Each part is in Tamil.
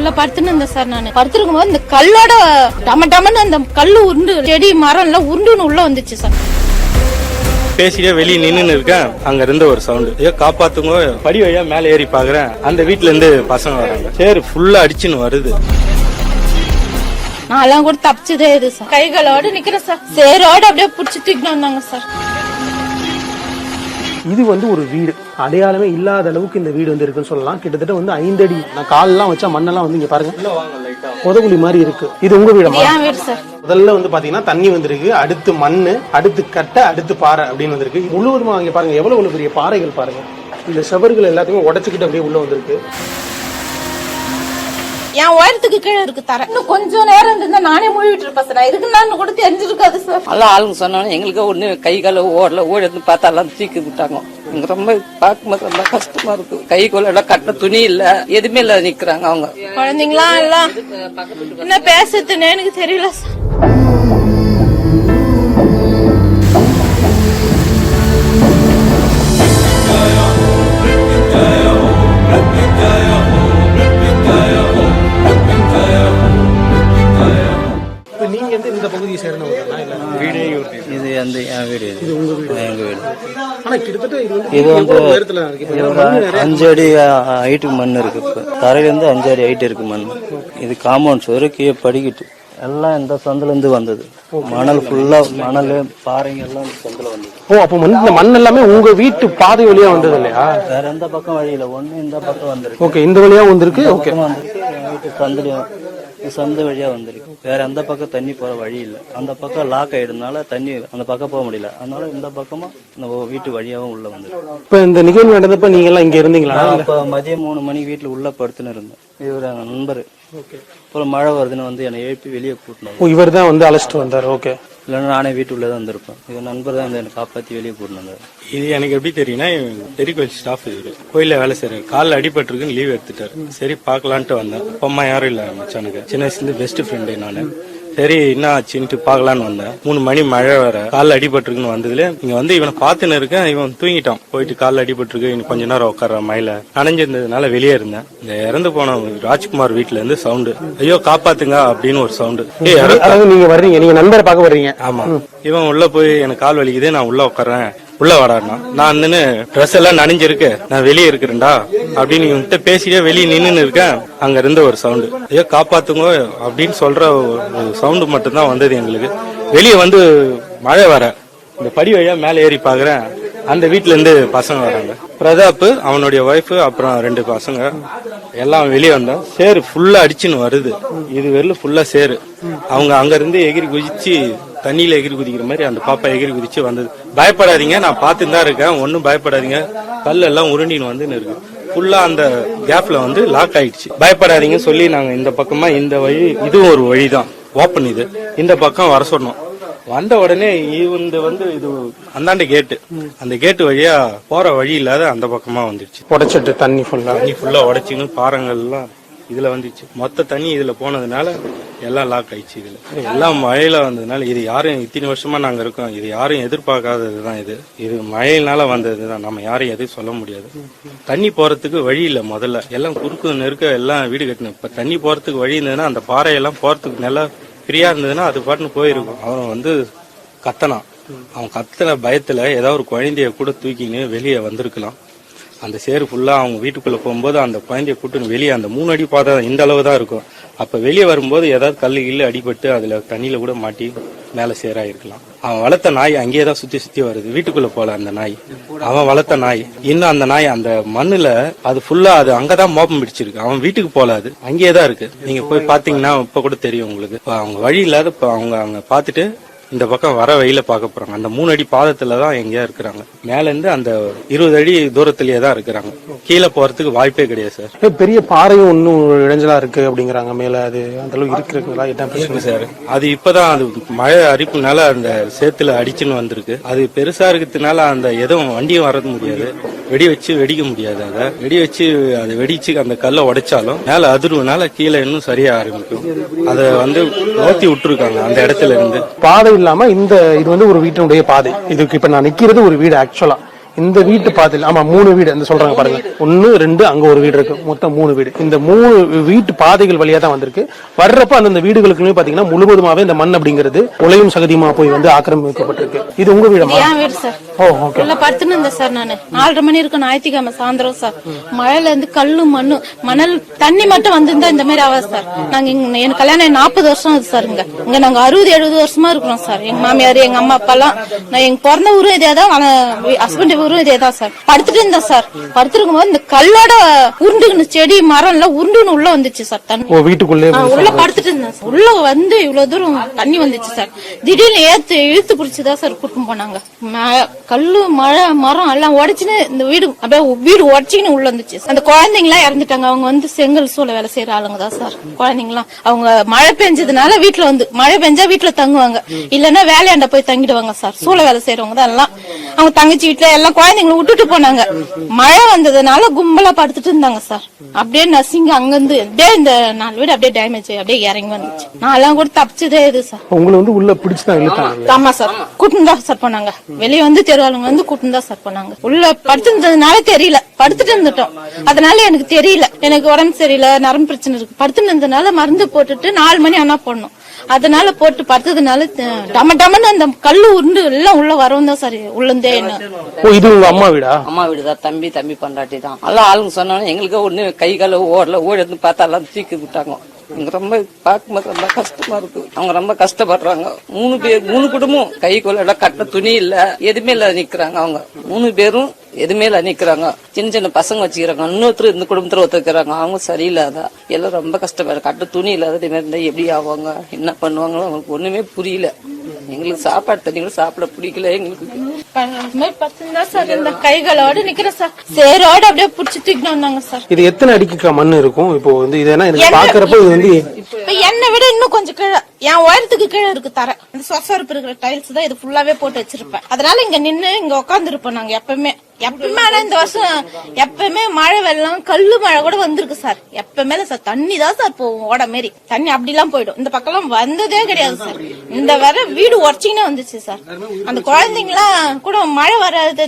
அங்க படுத்துன்னு இருந்தேன் சார். நான் படுத்திருக்கும் போது இந்த கல்லோட டம டமன்னு அந்த கல்லு உருண்டு செடி மரம் எல்லாம் உருண்டுன்னு உள்ள வந்துச்சு சார். பேசிட்டே வெளியே நின்னு இருக்கேன். அங்க இருந்து ஒரு சவுண்ட், ஐயோ காப்பாத்துங்க, படி வழியா மேல ஏறி பாக்குறேன். அந்த வீட்டுல இருந்து பசங்க வராங்க. சரி ஃபுல்லா அடிச்சுன்னு வருது. நான் எல்லாம் கூட தப்பிச்சதே இது சார். கைகளோட நிக்கிறேன் சார். சேரோட அப்படியே புடிச்சு தூக்கிட்டு வந்தாங்க சார். இது வந்து ஒரு வீடு, அடையாளமே இல்லாத அளவுக்கு இந்த வீடு வந்து இருக்குன்னு சொல்லலாம். கிட்டத்தட்ட வந்து 5 அடி, நான் காலெல்லாம் வச்சா மண்ணெல்லாம் வந்து இங்க பாருங்க புதகுழி மாதிரி இருக்கு. இது உங்க வீடு? வீடு சார். முதல்ல வந்து பாத்தீங்கன்னா தண்ணி வந்திருக்கு, அடுத்து மண்ணு, அடுத்து கட்டை, அடுத்து பாறை அப்படின்னு வந்திருக்கு. முழுவதுமா அங்க பாருங்க எவ்வளவு பெரிய பாறைகள் பாருங்க. இந்த செவர்கள் எல்லாத்தையுமே உடைச்சுக்கிட்டு அப்படியே உள்ள வந்திருக்கு. என் உயரத்துக்கு கீழே இருக்கு தர. இன்னும் கொஞ்சம் நேரம் இருந்தா நானே மூழ்கிட்டு இருப்பேன் சார். இதுக்கு நான் கூட தெரிஞ்சிருக்காது சார். எல்லாம் ஆளுங்க சொன்னாலும் எங்களுக்கு ஒண்ணு கை கால ஓடி பார்த்தா எல்லாம் தூக்கி விட்டாங்க. எங்க ரொம்ப பார்க்கும்போது ரொம்ப கஷ்டமா இருக்கு. கை கோல எல்லாம் கட்ட துணி இல்ல, எதுவுமே இல்ல நிக்கிறாங்க அவங்க குழந்தைங்களா எல்லாம். என்ன பேசுறதுன்னு எனக்கு தெரியல சார். நீங்க இந்த பகுதியை சேர்ந்தவங்க? இது அந்த என் வீடு, இது உங்க வீடு? எங்க வீடு. ஆனா கிட்டத்தட்ட இது வந்து 5 அடி ஹைட்டுக்கு மண் இருக்கு. இப்ப தரையில இருந்து 5 அடி ஹைட் இருக்கு மண். இது காம்பவுண்ட் சோறு, கீழே படிக்கிட்டு எல்லாம் இந்த சந்தில இருந்து வந்தது. மணல் ஃபுல்லா, மணல் பாறைங்க எல்லாம் சந்தில வந்தது. ஓ, அப்ப இந்த மண் எல்லாமே உங்க வீட்டு பாதை வழியா வந்தது இல்லையா? வேற எந்த பக்கம் வழியில, ஒண்ணு இந்த பக்கம் வந்திருக்கு. ஓகே, இந்த வழியா வந்திருக்கு. ஓகே, வீட்டு சந்திலையும் சந்த வழியா வந்திருக்கு. வேற எந்த பக்கம் தண்ணி போற வழி இல்ல. அந்த பக்கம் லாக் ஆயிடுனால தண்ணி அந்த பக்கம் போக முடியல. அதனால இந்த பக்கமா இந்த வீட்டு வழியாவும் உள்ள வந்துருக்கு. இப்ப இந்த நிகழ்வு நடந்தப்ப நீங்க எல்லாம் இங்க இருந்தீங்களா? அப்ப மதியம் 3 மணிக்கு வீட்டுல உள்ள படுத்துன்னு இருந்தேன். இவரு நண்பரு அப்புறம் மழை வருதுன்னு வந்து என்னை எழுப்பி வெளியே கூட்டினாங்க. இவர் தான் வந்து அழைச்சிட்டு வந்தாரு. ஓகே, இல்லைன்னா நானே வீட்டுள்ளதான் வந்திருப்பேன். இது நண்பர் தான் வந்து என்னை காப்பாத்தி வெளியே கூட்டிட்டு வந்தாரு. இது எனக்கு எப்படி தெரியும்னா, பெரிய கோயில் ஸ்டாஃப், இவரு கோயில வேலை செய்யறாரு. காலில் அடிபட்டிருக்குன்னு லீவ் எடுத்துட்டாரு. சரி பாக்கலான்ட்டு வந்தேன். அம்மா யாரும் இல்ல மச்சானுக்கு, சின்ன வயசுல இருந்து பெஸ்ட் ஃப்ரெண்டு நானு. சரி என்ன ஆச்சுன்ட்டு பாக்கலான்னு வந்தேன். 3 மணி மழை வர, காலில் அடிபட்டிருக்குன்னு வந்ததுல இங்க வந்து இவனை பாத்துன்னு இருக்கேன். இவன் தூங்கிட்டான். போயிட்டு காலில் அடிபட்டிருக்கு, இன்னும் கொஞ்ச நேரம் உட்கார மயில நனைஞ்சிருந்ததுனால வெளியே இருந்தேன். இந்த இறந்து போன ராஜ்குமார் வீட்டுல இருந்து சவுண்டு, ஐயோ காப்பாத்துங்க அப்படின்னு ஒரு சவுண்டு. நீங்க வர்றீங்க, நீங்க நண்பரை பார்க்க வர்றீங்க? ஆமா. இவன் உள்ள போய் எனக்கு கால் வலிக்குது, நான் உள்ள உட்காறேன், உள்ள வராருனா நான் நின்னு ட்ரெஸ் எல்லாம் நனைஞ்சிருக்கு, நான் வெளியே இருக்கிறேன்டா அப்படின்னு இவன்கிட்ட பேசிட்டே வெளியே நின்னு இருக்கேன். அங்க இருந்த ஒரு சவுண்டு, ஐயோ காப்பாத்துங்க அப்படின்னு சொல்ற ஒரு சவுண்டு மட்டும்தான் வந்தது எங்களுக்கு. வெளியே வந்து மழை வர, இந்த படி வழியா மேல ஏறி பாக்குறேன். அந்த வீட்டுல இருந்து பசங்க வராங்க. பிரதாப், அவனுடைய ஒய்ஃப், அப்புறம் 2 பசங்க எல்லாம் வெளியே வந்தோம். சேரு ஃபுல்லா அடிச்சுன்னு வருது. இது வெறும் ஃபுல்லா சேரு. அவங்க அங்க இருந்து எகிரி குதிச்சு, தண்ணியில எகிரி குதிக்கிற மாதிரி அந்த பாப்பா எகிரி குதிச்சு வந்தது. பயப்படாதீங்க, நான் பார்த்துட்டு தான் இருக்கேன், ஒன்னும் பயப்படாதீங்க, கல் எல்லாம் உருண்டின்னு வந்து இருக்கு. ஃபுல்லா அந்த கேப்ல வந்து லாக் ஆயிடுச்சு. பயப்படாதீங்க சொல்லி நாங்க இந்த பக்கமா, இந்த வழி இதுவும் ஒரு வழிதான் ஓப்பன், இது இந்த பக்கம் வர சொன்னோம். வந்த உடனே இவங்க வந்து இது அந்தாண்ட கேட்டு, அந்த கேட்டு வழியா போற வழி இல்லாத அந்த பக்கமா வந்துருச்சு. உடைச்சிட்டு தண்ணி ஃபுல்லா உடைச்சின்னு பாறைகள் எல்லாம் இதுல வந்துச்சு. மொத்த தண்ணி இதுல போனதுனால எல்லாம் லாக் ஆயிடுச்சு. இதுல எல்லாம் மழையில வந்ததுனால, இது யாரும் இத்தனை வருஷமா நாங்க இருக்கோம், இது யாரும் எதிர்பார்க்காததுதான். இது மழையினால வந்ததுதான், நம்ம யாரையும் எதுவும் சொல்ல முடியாது. தண்ணி போறதுக்கு வழி இல்ல. முதல்ல எல்லாம் குறுக்கு நெருக்க எல்லாம் வீடு கட்டணும். இப்ப தண்ணி போறதுக்கு வழி இருந்ததுன்னா, அந்த பாறையெல்லாம் போறதுக்கு நல்லா ஃப்ரீயா இருந்ததுன்னா அது பாட்டுன்னு போயிருக்கும். அவன் வந்து கத்தனான். அவன் கத்தன பயத்துல ஏதாவது ஒரு குழந்தைய கூட தூக்கின்னு வெளியே வந்திருக்கலாம். அந்த சேரு ஃபுல்லா அவங்க வீட்டுக்குள்ள போகும்போது அந்த குழந்தைய கூட்டுன்னு வெளியே, அந்த 3 அடி பாதை இந்த அளவு தான் இருக்கும். அப்ப வெளியே வரும்போது ஏதாவது கல்லு கில்லு அடிபட்டு அதுல தண்ணியில கூட மாட்டி மேல சேராயிருக்கலாம். அவன் வளர்த்த நாய் அங்கேயேதான் சுத்தி சுத்தி வருது. வீட்டுக்குள்ள போல அந்த நாய், அவன் வளர்த்த நாய். இன்னும் அந்த நாய் அந்த மண்ணுல அது ஃபுல்லா அது அங்கதான் மோப்பம் பிடிச்சிருக்கு. அவன் வீட்டுக்கு போல, அது அங்கேயேதான் இருக்கு. நீங்க போய் பாத்தீங்கன்னா இப்ப கூட தெரியும் உங்களுக்கு. அவங்க வழி இல்லாத அவங்க அங்க பாத்துட்டு இந்த பக்கம் வர வழியில பாக்க போறாங்க. அந்த 3 அடி பாதத்துலதான் எங்கேயா இருக்கிறாங்க. மேல இருந்து அந்த 20 அடி தூரத்திலேயே தான் இருக்கிறாங்க. கீழே போறதுக்கு வாய்ப்பே கிடையாது சார். பெரிய பாறையும் ஒன்னும் இடைஞ்சலா இருக்கு அப்படிங்கிறாங்க. மேல அது அந்த அளவுக்கு இருக்குங்களா? என்ன பிரச்சனை சார்? அது இப்பதான் அது மழை அரிப்புனால அந்த சேத்துல அடிச்சுன்னு வந்திருக்கு. அது பெருசா இருக்கிறதுனால அந்த எதுவும் வண்டியும் வர்றது முடியாது, வெடி வச்சு வெடிக்க முடியாது. அதை வெடி வச்சு அதை வெடிச்சு அந்த கல்லை உடைச்சாலும் மேல அதிர்வுனால கீழே இன்னும் சரியா ஆரம்பிக்கும். அதை வந்து நோத்தி விட்டுருக்காங்க அந்த இடத்துல இருந்து. பாதை இல்லாம இது வந்து ஒரு வீட்டினுடைய பாதை. இதுக்கு இப்ப நான் நிக்கிறது ஒரு வீடு. ஆக்சுவலா இந்த வீட்டு பாதையில் ஆமா 3 வீடு அந்த சொல்றாங்க பாருங்க, 1 2 அங்க ஒரு வீடு இருக்கு, மொத்தம் 3 வீடு. இந்த 3 வீட்டு பாதைகள் வழியா தான் வந்திருக்கு. வர்றப்ப அந்த வீடுகளுக்குமே பாத்தீங்கன்னா முழுவதுமாவே இந்த மண் அப்படிங்கிறது உலையும் சகதியுமா போய் வந்து ஆக்கிரமிக்கப்பட்டிருக்கு. இது உங்க வீடா? என் வீடு சார். ஓ ஓகே. உள்ள படுத்துன்னு இருந்தேன் சார். நானு 4:30 மணி இருக்கும் ஞாயிற்றுக்கிழமை சாயந்தரம் சார். மழையில இருந்து கல்லு மண்ணு மணல் தண்ணி மட்டும் வந்திருந்தா இந்த மாதிரி ஆகாது சார். நாங்க எனக்கு கல்யாணம் 40 வருஷம் ஆகுது சார். இங்க நாங்க 60-70 வருஷமா இருக்கிறோம் சார். எங்க மாமியார் எங்க அம்மா அப்பா எல்லாம், நான் எங்க பிறந்த ஊரும் இதேதான், ஹஸ்பண்ட் ஊரும் இதேதான் சார். படுத்துட்டு இருந்தேன் சார். படுத்துருக்கும் போது இந்த கல்லோட உருண்டுன்னு செடி மரம் எல்லாம் உருண்டுன்னு உள்ள வந்துச்சு சார். தண்ணி வீட்டுக்குள்ளே உள்ள படுத்துட்டு இருந்தேன் சார். உள்ள வந்து இவ்வளவு தூரம் தண்ணி வந்துச்சு சார். திடீர்னு இழுத்து பிடிச்சுதான் சார் கூட்டிட்டு போனாங்க. கல்லு மழை மரம் எல்லாம் உடைச்சுன்னு இந்த வீடு உடச்சின்னு உள்ள வந்துச்சு. அந்த குழந்தைங்க எல்லாம் இறந்துட்டாங்க. அவங்க வந்து செங்கல் சூளை வேலை செய்யற ஆளுங்க தான் சார். குழந்தைங்களாம் அவங்க மழை பெஞ்சதுனால வீட்டுல வந்து மழை பெஞ்சா வீட்டுல தங்குவாங்க, இல்லன்னா வேலையாண்ட போய் தங்கிடுவாங்க சார். சூளை வேலை செய்யறவங்க தான் எல்லாம். அவங்க தங்கச்சி வீட்டுல எல்லாம் குழந்தைங்களும் விட்டுட்டு போனாங்க. மழை வந்ததுனால கும்பலா படுத்துட்டு இருந்தாங்க சார். அப்படியே நசிங்க அங்கிருந்து அப்படியே இந்த 4 வீடு அப்படியே டேமேஜ் அப்படியே இறங்கி வந்துச்சு. நான் எல்லாம் கூட தப்பிச்சதே இது சார். உங்களை வந்து உள்ள பிடிச்சுதான் இழுத்தாங்க? ஆமா சார். கூட்டின்னு தான் சார் போனாங்க. வெளியே வந்து தெருவாளுங்க வந்து கூட்டின்னு தான் சார் போனாங்க. உள்ள படுத்துனதுனால தெரியல, படுத்துட்டு இருந்துட்டோம். அதனால எனக்கு தெரியல. எனக்கு உடம்பு சரியில்லை, நரம்பு பிரச்சனை இருக்கு. படுத்துட்டு இருந்ததுனால மருந்து போட்டுட்டு 4 மணி ஆனா போடணும். அதனால போட்டு படுத்ததுனால டமன்னு அந்த கல்லு உருண்டு எல்லாம் உள்ள வரவும் தான் சார் உள்ளந்தே. இது உங்க அம்மா வீடா? அம்மா வீடுதான். தம்பி பண்டாட்டி தான். எல்லாம் ஆளுங்க சொன்னாலும் எங்களுக்கு ஒண்ணு கை கால ஓடி பார்த்தா எல்லாம் தூக்கி விட்டாங்க. எங்க ரொம்ப பார்க்கும்போது ரொம்ப கஷ்டமா இருக்கு. அவங்க ரொம்ப கஷ்டப்படுறாங்க. 3 குடும்பம் கை கொள்ள கட்ட துணி இல்ல, எதுவுமே இல்ல நிக்கிறாங்க. அவங்க 3 பேரும் எதுவுமே இல்ல நிக்கிறாங்க. சின்ன பசங்க வச்சுக்கிறாங்க. இன்னொருத்தர் இந்த குடும்பத்துல ஒத்துக்கிறாங்க. அவங்க சரியில்லாத எல்லாம் ரொம்ப கஷ்டப்படுறாங்க. கட்ட துணி இல்லாத இருந்தா எப்படி ஆவாங்க, என்ன பண்ணுவாங்களோ அவங்களுக்கு ஒண்ணுமே புரியல. எங்களுக்கு சாப்பாடு தண்ணி கூட சாப்பிட பிடிக்கல. எங்களுக்கு கைகளோட நிக்கிற சார். சேரோட அப்படியே புடிச்சு தூக்கிட்டு வந்தாங்க சார். இது எத்தனை அடிக்கு மண் இருக்கும்? இப்போ வந்து இது பாக்குறப்ப இது வந்து என்னை விட இன்னும் கொஞ்சம் கீழே, என் உயரத்துக்கு கீழே இருக்கு தர. இந்த சொசரப்பு இருக்கிற டைல்ஸ் தான் இது ஃபுல்லாவே போட்டு வச்சிருப்பேன். அதனால இங்க நின்னு இங்க உட்கார்ந்து இருப்போம் நாங்க எப்பவுமே. ஆனா இந்த வருஷம் எப்பவுமே மழை வெள்ளம் கல்லு மழை கூட வந்திருக்கு சார். எப்பவுமே சார் தண்ணி தான் சார் போகும், ஓட மாரி தண்ணி அப்படிலாம் போயிடும். இந்த பக்கம் வந்ததே கிடையாது சார். இந்த வர வீடு உடச்சிங்கன்னு வந்துச்சு சார். அந்த குழந்தைங்களாம் கூட மழை வராது,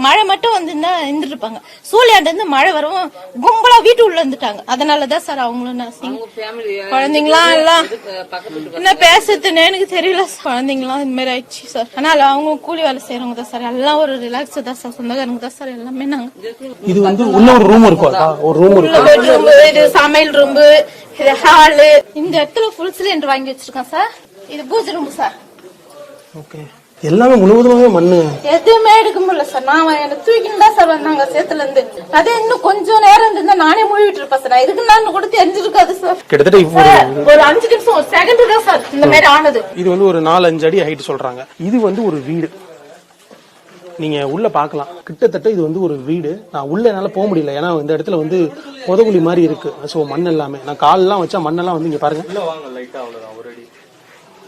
மழை மட்டும் வந்து இருந்துட்டு இருப்பாங்க. சூழியாண்டு இருந்து மழை வரவும் கும்பலா வீட்டு உள்ள வந்துட்டாங்க. அதனாலதான் சார் அவங்களும் குழந்தைங்களாம் எல்லாம் என்ன பேசுறதுன்னு எனக்கு தெரியல. குழந்தைங்களாம் இந்த மாதிரி ஆயிடுச்சு சார். அதனால அவங்க கூலி வேலை செய்யறவங்க தான் சார். எல்லாம் ஒரு ரிலாக்ஸ் தான் சார். சொந்தக்காரங்க தான் சார் எல்லாமே. நாங்க இது வந்து உள்ள ஒரு ரூம் இருக்கும், இது சமையல் ரூம், இது ஹாலு. இந்த இடத்துல ஃபுல் சிலிண்டர் வாங்கி வச்சிருக்கோம் சார். இது பூஜை ரூம் சார். ஓகே. எல்லாமே முழுவதுமாவே மண்ணு. எதுவுமே எடுக்க முடியல சார். நான் என்ன தூக்கின்னு தான் சார் வந்தாங்க சேத்துல இருந்து. அதே இன்னும் கொஞ்சம் நேரம் இருந்தா நானே மூழ்கிட்டு இருப்பேன் சார். இதுக்கு நான் கூட தெரிஞ்சிருக்காது சார். கிட்டத்தட்ட ஒரு 5 நிமிஷம் ஒரு செகண்ட் தான் சார் இந்த மாதிரி ஆனது. இது வந்து ஒரு 4-5 அடி ஹைட் சொல்றாங்க. இது வந்து ஒரு வீடு. நீங்க உள்ள பாக்கலாம். கிட்டத்தட்ட இது வந்து ஒரு வீடு. நான் உள்ள என்னால போக முடியல, ஏன்னா இந்த இடத்துல வந்து புதகுழி மாதிரி இருக்கு. சோ மண் எல்லாமே நான் காலெல்லாம் வச்சா மண்ணெல்லாம் வந்து இங்க பாருங்க.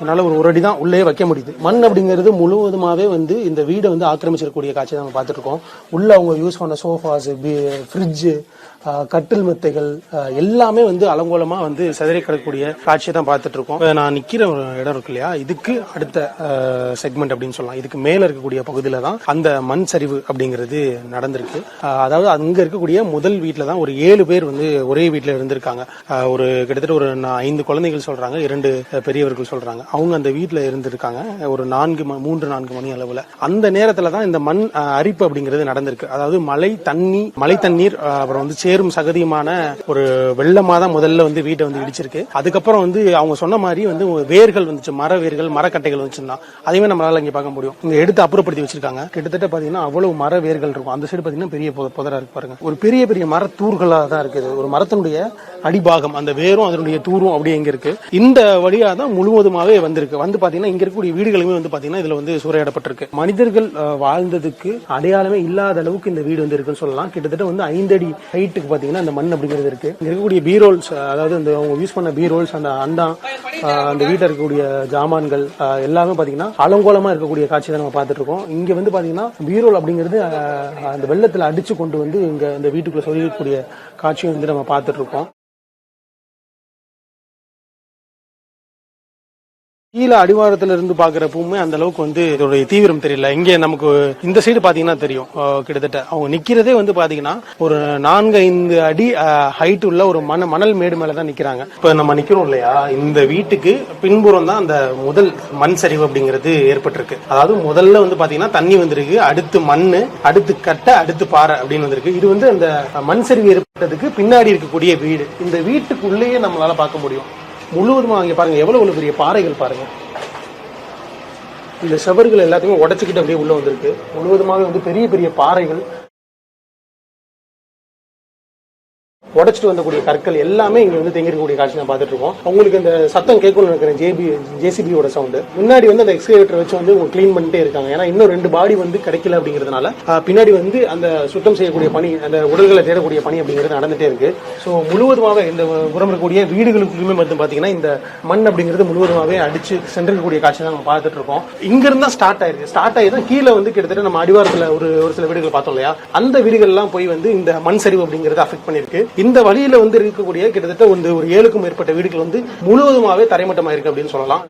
அதனால ஒரு அடி தான் உள்ளே வைக்க முடியுது. மண் அப்படிங்கிறது முழுவதுமாவே வந்து இந்த வீடை வந்து ஆக்கிரமிச்சிருக்கக்கூடிய காட்சியை நம்ம பார்த்துட்டு இருக்கோம். உள்ள அவங்க யூஸ் பண்ண சோஃபாஸ், ஃப்ரிட்ஜ், கட்டில் மெத்தைகள் எல்லாமே வந்து அலங்கோலமா வந்து சிதறி கிடக்கக்கூடிய காட்சியை தான் பார்த்துட்டு இருக்கோம். நான் நிக்கிற ஒரு இடம் இருக்கு இல்லையா, இதுக்கு அடுத்த செக்மெண்ட் அப்படின்னு சொல்லலாம். இதுக்கு மேல இருக்கக்கூடிய பகுதியில தான் அந்த மண் சரிவு அப்படிங்கிறது நடந்திருக்கு. அதாவது அங்க இருக்கக்கூடிய முதல் வீட்டுல தான் ஒரு 7 பேர் வந்து ஒரே வீட்டுல இருந்திருக்காங்க. ஒரு கிட்டத்தட்ட ஒரு 5 குழந்தைகள் சொல்றாங்க, 2 பெரியவர்கள் சொல்றாங்க. அவங்க அந்த வீட்டுல இருந்திருக்காங்க ஒரு 3-4 மணி அளவுல. அந்த நேரத்துல தான் இந்த மண் அரிப்பு அப்படிங்கிறது நடந்திருக்கு. அதாவது மழை தண்ணீர் அப்புறம் வந்து சேரும் சகதியுமான ஒரு வெள்ளமா தான் முதல்ல வந்து வீட்டை வந்து இடிச்சிருக்கு. அதுக்கப்புறம் வந்து அவங்க சொன்ன மாதிரி வந்து வேர்கள் வந்துச்சு, மர வேர்கள், மரக்கட்டைகள் வந்துச்சுன்னா அதையுமே நம்மளால இங்க பார்க்க முடியும். இங்க எடுத்து அப்புறப்படுத்தி வச்சிருக்காங்க. கிட்டத்தட்ட பாத்தீங்கன்னா அவ்வளவு மர வேர்கள் இருக்கும். அந்த சைடு பாத்தீங்கன்னா பெரிய புதரா இருக்கு பாருங்க. ஒரு பெரிய பெரிய மர தூர்களா தான் இருக்குது. ஒரு மரத்தினுடைய அடிபாகம், அந்த வேரும் அதனுடைய தூரும் அப்படியே இங்க இருக்கு. இந்த வழியா தான் முழுவதுமாவே வந்திருக்கு. வந்து பாத்தீங்கன்னா இங்க இருக்கக்கூடிய வீடுகளுமே வந்து பாத்தீங்கன்னா இதுல வந்து சூறையாடப்பட்டிருக்கு. மனிதர்கள் வாழ்ந்ததுக்கு அடையாளமே இல்லாத அளவுக்கு இந்த வீடு வந்து இருக்குன்னு சொல்லலாம். கிட்டத்தட்ட வந்து 5 அடி ஹைட்டுக்கு பாத்தீங்கன்னா அந்த மண் அப்படிங்கிறது இருக்கு. இங்க இருக்கக்கூடிய பீரோல்ஸ், அதாவது அந்த அவங்க யூஸ் பண்ண பீரோல்ஸ், அந்த அந்த வீட்டில் இருக்கக்கூடிய ஜாமான்கள் எல்லாமே பாத்தீங்கன்னா அலங்கோலமா இருக்கக்கூடிய காட்சி தான் நம்ம பார்த்துட்டு இருக்கோம். இங்க வந்து பாத்தீங்கன்னா பீரோல் அப்படிங்கிறது அந்த வெள்ளத்துல அடிச்சு கொண்டு வந்து இங்க இந்த வீட்டுக்குள்ள சொல்லக்கூடிய காட்சியை வந்து நம்ம பார்த்துட்டு இருக்கோம். கீழே அடிவாரத்துல இருந்து பாக்குறப்பவுமே அந்த அளவுக்கு வந்து இதோடைய தீவிரம் தெரியல. இங்க நமக்கு இந்த சைடு பாத்தீங்கன்னா தெரியும். கிட்டத்தட்ட அவங்க நிக்கிறதே வந்து பாத்தீங்கன்னா ஒரு 4-5 அடி ஹைட் உள்ள ஒரு மணல் மேடு மேலதான் நிக்கிறாங்க. இப்ப நம்ம நிக்கிறோம் இல்லையா, இந்த வீட்டுக்கு பின்புறம் தான் அந்த முதல் மண் சரிவு அப்படிங்கிறது ஏற்பட்டிருக்கு. அதாவது முதல்ல வந்து பாத்தீங்கன்னா தண்ணி வந்திருக்கு, அடுத்து மண்ணு, அடுத்து கட்டை, அடுத்து பாறை அப்படின்னு வந்திருக்கு. இது வந்து அந்த மண் சரிவு ஏற்பட்டதுக்கு பின்னாடி இருக்கக்கூடிய வீடு. இந்த வீட்டுக்குள்ளேயே நம்மளால பார்க்க முடியும் முழுவதுமா. அங்க பாருங்க எவ்வளவு பெரிய பாறைகள் பாருங்க. இந்த செவர்கள் எல்லாத்தையுமே உடைச்சுக்கிட்டு அப்படியே உள்ள வந்திருக்கு. முழுவதுமாக வந்து பெரிய பெரிய பாறைகள், உடைச்சிட்டு வந்தக்கூடிய கற்கள் எல்லாமே இங்க வந்து தேங்கிருக்கக்கூடிய காட்சி நான் பார்த்துட்டு இருக்கோம். உங்களுக்கு இந்த சத்தம் கேட்கணும்னு நினைக்கிறேன், ஜேசிபியோட சவுண்டு. முன்னாடி வந்து அந்த எக்ஸ்கவேட்டர் வச்சு வந்து கிளீன் பண்ணிட்டே இருக்காங்க. ஏன்னா இன்னும் 2 பாடி வந்து கிடைக்கல அப்படிங்கிறதுனால பின்னாடி வந்து அந்த சுத்தம் செய்யக்கூடிய பணி, அந்த உடல்களை தேடக்கூடிய பணி அப்படிங்கிறது நடந்துட்டே இருக்கு. ஸோ முழுவதுமாவே இந்த புறம் இருக்கக்கூடிய வீடுகளுக்குமே வந்து பாத்தீங்கன்னா இந்த மண் அப்படிங்கிறது முழுவதுமாவே அடிச்சு சென்றிருக்கக்கூடிய காட்சி தான் நம்ம பார்த்துட்டு இருக்கோம். இங்க இருந்தா ஸ்டார்ட் ஆயிருக்கு. ஸ்டார்ட் ஆகி தான் கீழே வந்து கிட்டத்தட்ட நம்ம அடிவாரத்துல ஒரு சில வீடுகள் பார்த்தோம் இல்லையா, அந்த வீடுகள் எல்லாம் போய் வந்து இந்த மண் சரிவு அப்படிங்கிறது அஃபெக்ட் பண்ணிருக்கு. இந்த வழியில வந்து இருக்கக்கூடிய கிட்டத்தட்ட ஒரு 7க்கும் மேற்பட்ட வீடுகள் வந்து முழுவதுமாவே தரைமட்டமாயிருக்கு அப்படின்னு சொல்லலாம்.